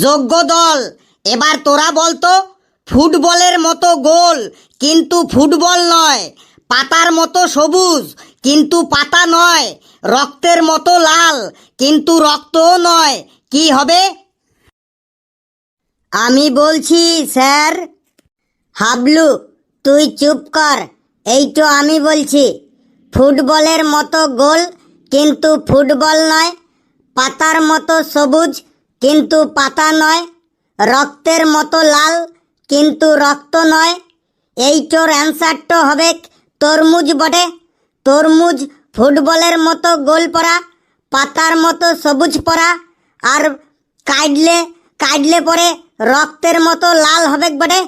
যোগ্য দল, এবার তোরা বলতো ফুটবলের মতো গোল কিন্তু ফুটবল নয়, পাতার মতো সবুজ কিন্তু পাতা নয়, রক্তের মতো লাল কিন্তু রক্তও নয়, কি হবে? আমি বলছি স্যার। হাবলু, তুই চুপ কর। এই তো আমি বলছি, ফুটবলের মতো গোল কিন্তু ফুটবল নয়, পাতার মতো সবুজ কিন্তু পাতা নয়, রক্তের মতো লাল কিন্তু রক্ত নয়। এইটোর অ্যান্সারটা হবে তরমুজ বটে। তরমুজ ফুটবলের মতো গোল পরা, পাতার মতো সবুজ পরা, আর কাটলে কাটলে পরে রক্তের মতো লাল হবে বটে।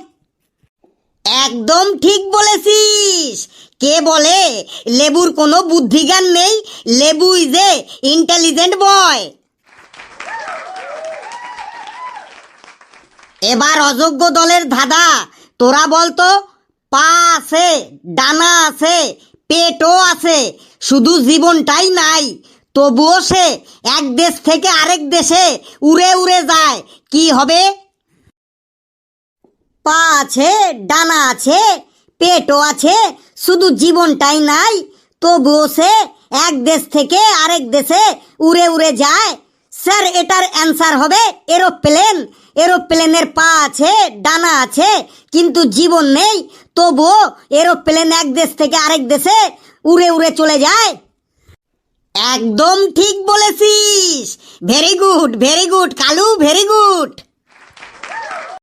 একদম ঠিক বলেছিস। কে বলে লেবুর কোনো বুদ্ধিজ্ঞান নেই? লেবু ইজ এ ইন্টেলিজেন্ট বয়। এবার অযোগ্য দলের ধাঁধা, তোরা বলতো পা আছে, ডানা আছে, পেটও আছে, শুধু জীবনটাই নাই, তবুও সে এক দেশ থেকে আরেক দেশে উড়ে উড়ে যায়, কি হবে? পা আছে, ডানা আছে, পেটও আছে, শুধু জীবনটাই নাই, তবুও সে এক দেশ থেকে আরেক দেশে উড়ে উড়ে যায়। স্যার, এটার অ্যান্সার হবে এরোপ্লেন। এরোপ্লেনের পা আছে, ডানা আছে, কিন্তু জীবন নেই, তবুও এরোপ্লেন এক দেশ থেকে আরেক দেশে উড়ে উড়ে চলে যায়। একদম ঠিক বলেছিস। Very good Kalu, very good.